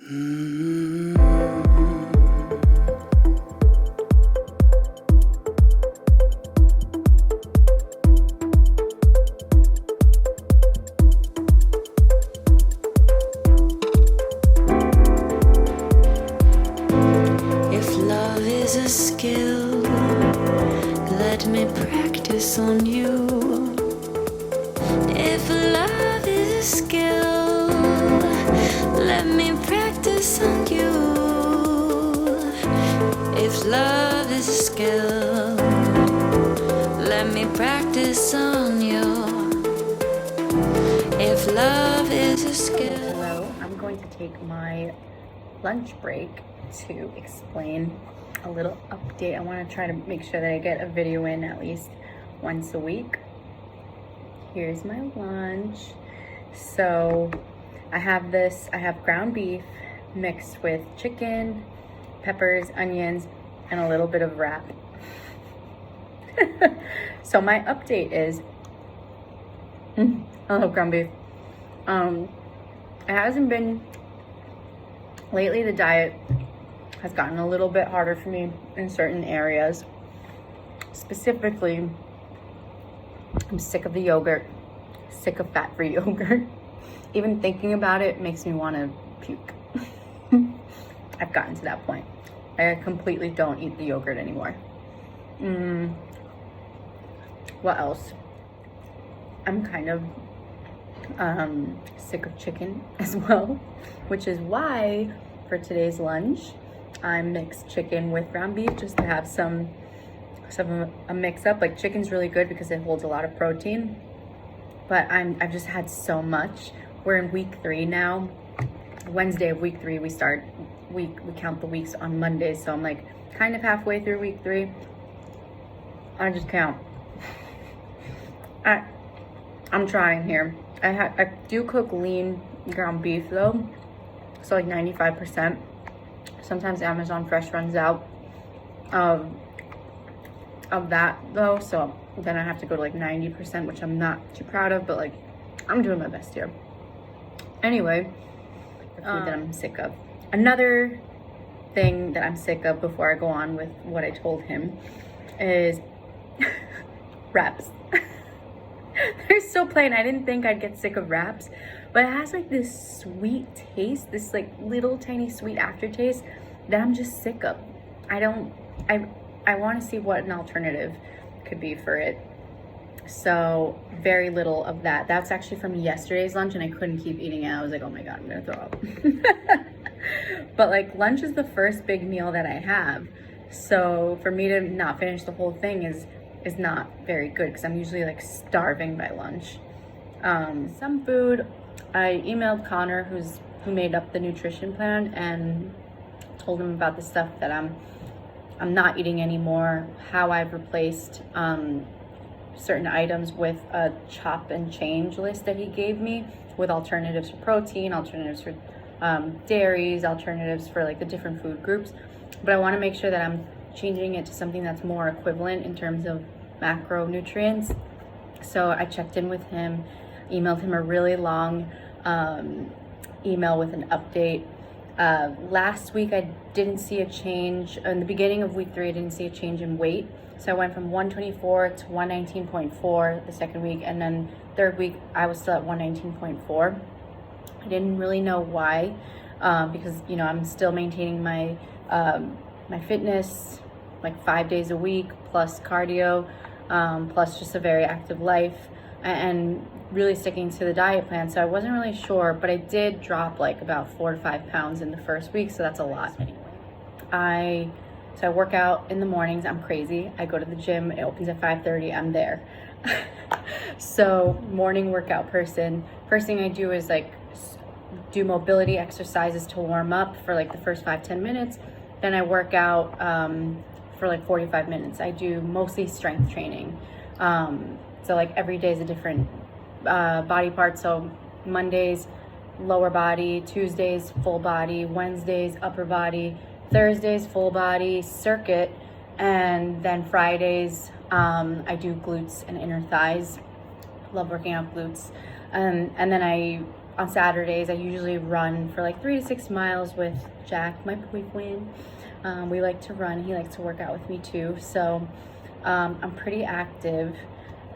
If love is a skill, let me practice on you. If love is a skill, let me practice on you. If love is a skill, let me practice on you. If love is a skill. Hello, I'm going to take my lunch break to explain a little update. I want to try to make sure that I get a video in at least once a week. Here's my lunch. So I have ground beef mixed with chicken, peppers, onions, and a little bit of wrap. So my update is, I love ground beef. It hasn't been, lately the diet has gotten a little bit harder for me in certain areas. Specifically, I'm sick of the yogurt, sick of fat-free yogurt. Even thinking about it makes me want to puke. I've gotten to that point. I completely don't eat the yogurt anymore. What else? I'm kind of sick of chicken as well, which is why for today's lunch I mixed chicken with ground beef just to have a mix up. Like, chicken's really good because it holds a lot of protein, but I've just had so much. We're in week 3 now. Wednesday of week 3 we count the weeks on Mondays, so I'm like kind of halfway through week 3. I just count. I'm trying here. I do cook lean ground beef though, so like 95%. Sometimes Amazon Fresh runs out of that though, so then I have to go to like 90%, which I'm not too proud of, but like I'm doing my best here. Anyway, the food that I'm sick of. Another thing that I'm sick of before I go on with what I told him is wraps. They're so plain. I didn't think I'd get sick of wraps, but it has like this sweet taste, this like little tiny sweet aftertaste that I'm just sick of. I want to see what an alternative could be for it. So very little of that. That's actually from yesterday's lunch and I couldn't keep eating it. I was like, oh my God, I'm gonna throw up. But like, lunch is the first big meal that I have. So for me to not finish the whole thing is not very good because I'm usually like starving by lunch. Some food, I emailed Connor who made up the nutrition plan and told him about the stuff that I'm not eating anymore, how I've replaced certain items with a chop and change list that he gave me with alternatives for protein, alternatives for dairies, alternatives for like the different food groups. But I want to make sure that I'm changing it to something that's more equivalent in terms of macronutrients. So I checked in with him, emailed him a really long email with an update. Last week I didn't see a change. In the beginning of week 3 I didn't see a change in weight, so I went from 124 to 119.4 the second week, and then third week I was still at 119.4. I didn't really know why, because you know I'm still maintaining my my fitness like 5 days a week, plus cardio, plus just a very active life, and really sticking to the diet plan. So I wasn't really sure, but I did drop like about 4 to 5 pounds in the first week, so that's a lot. Anyway, so I work out in the mornings. I'm crazy. I go to the gym. It opens at 5:30. I'm there. So morning workout person. First thing I do is like do mobility exercises to warm up for like the first 5-10 minutes. Then I work out for like 45 minutes. I do mostly strength training. So like every day is a different body part. So Mondays, lower body, Tuesdays, full body, Wednesdays, upper body, Thursdays, full body, circuit, and then Fridays, I do glutes and inner thighs. Love working out glutes. And then I on Saturdays, I usually run for like 3 to 6 miles with Jack, my boyfriend. We like to run. He likes to work out with me too. So I'm pretty active.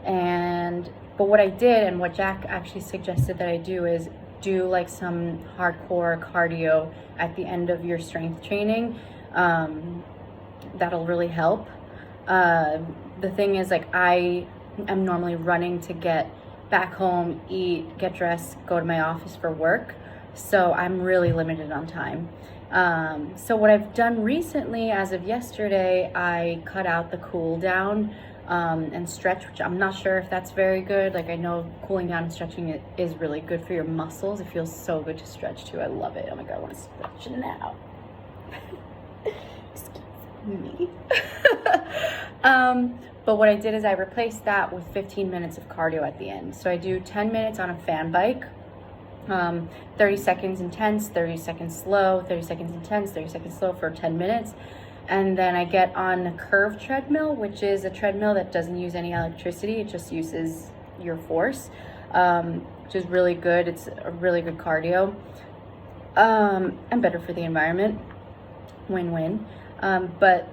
But what I did, and what Jack actually suggested that I do, is do like some hardcore cardio at the end of your strength training. That'll really help. The thing is, like, I am normally running to get back home, eat, get dressed, go to my office for work. So I'm really limited on time. So what I've done recently, as of yesterday, I cut out the cool down and stretch, which I'm not sure if that's very good. Like, I know cooling down and stretching is really good for your muscles. It feels so good to stretch too. I love it. Oh my God, I want to stretch now. Excuse me. But what I did is I replaced that with 15 minutes of cardio at the end. So I do 10 minutes on a fan bike, 30 seconds intense, 30 seconds slow, 30 seconds intense, 30 seconds slow for 10 minutes. And then I get on the curve treadmill, which is a treadmill that doesn't use any electricity. It just uses your force, which is really good. It's a really good cardio, and better for the environment. Win-win. But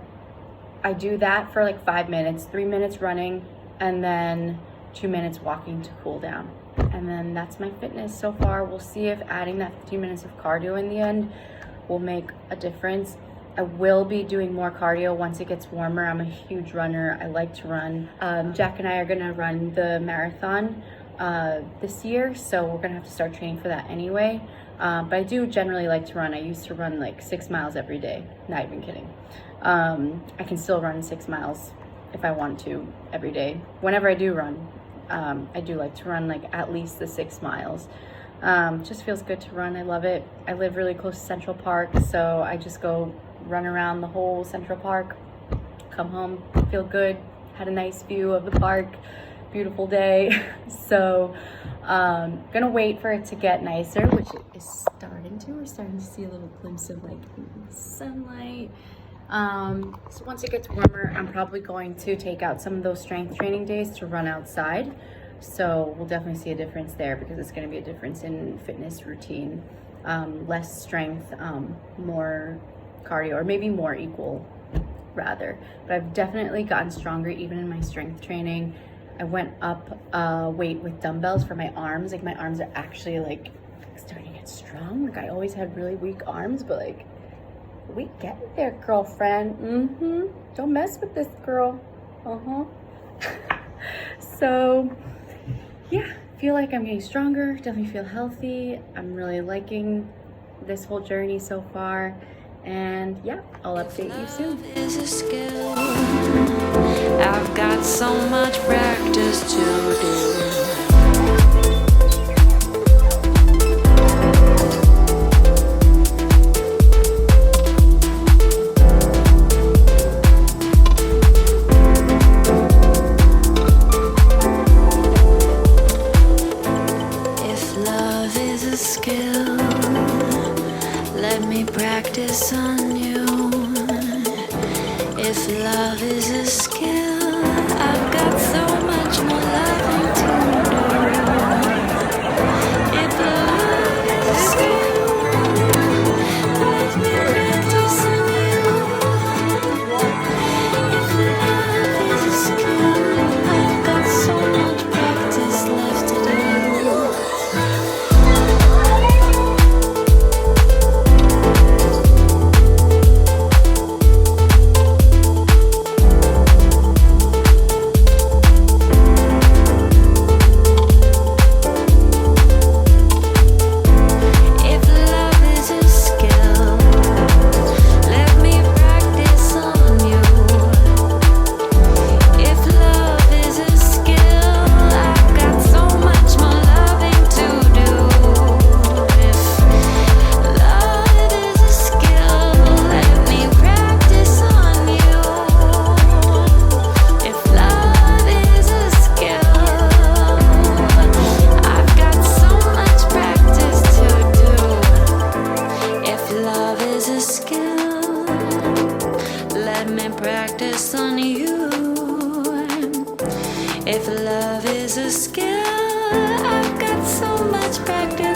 I do that for like 5 minutes, 3 minutes running, and then 2 minutes walking to cool down. And then that's my fitness so far. We'll see if adding that 15 minutes of cardio in the end will make a difference. I will be doing more cardio once it gets warmer. I'm a huge runner. I like to run. Jack and I are gonna run the marathon this year, so we're gonna have to start training for that anyway. But I do generally like to run. I used to run like 6 miles every day. Not even kidding. I can still run 6 miles if I want to every day. Whenever I do run, I do like to run like at least the 6 miles. Just feels good to run. I love it. I live really close to Central Park, so I just go run around the whole Central Park, come home, feel good, had a nice view of the park, beautiful day. So gonna wait for it to get nicer, which it is starting to. We're starting to see a little glimpse of like sunlight. So once it gets warmer, I'm probably going to take out some of those strength training days to run outside. So we'll definitely see a difference there, because it's going to be a difference in fitness routine. Less strength, more cardio, or maybe more equal rather. But I've definitely gotten stronger even in my strength training. I went up weight with dumbbells for my arms. Like, my arms are actually like starting to get strong. Like, I always had really weak arms, but like, we get there, girlfriend. Don't mess with this girl. So yeah, feel like I'm getting stronger, definitely feel healthy. I'm really liking this whole journey so far. And yeah, I'll update you soon. Love is a skill. I've got so much practice to do. Let me practice on you. If love is a skill, I've got so much more loving to do. If love is a skill, let me practice on you. If love is a skill, I've got so much practice left to do. Practice on you. If love is a skill, I've got so much practice.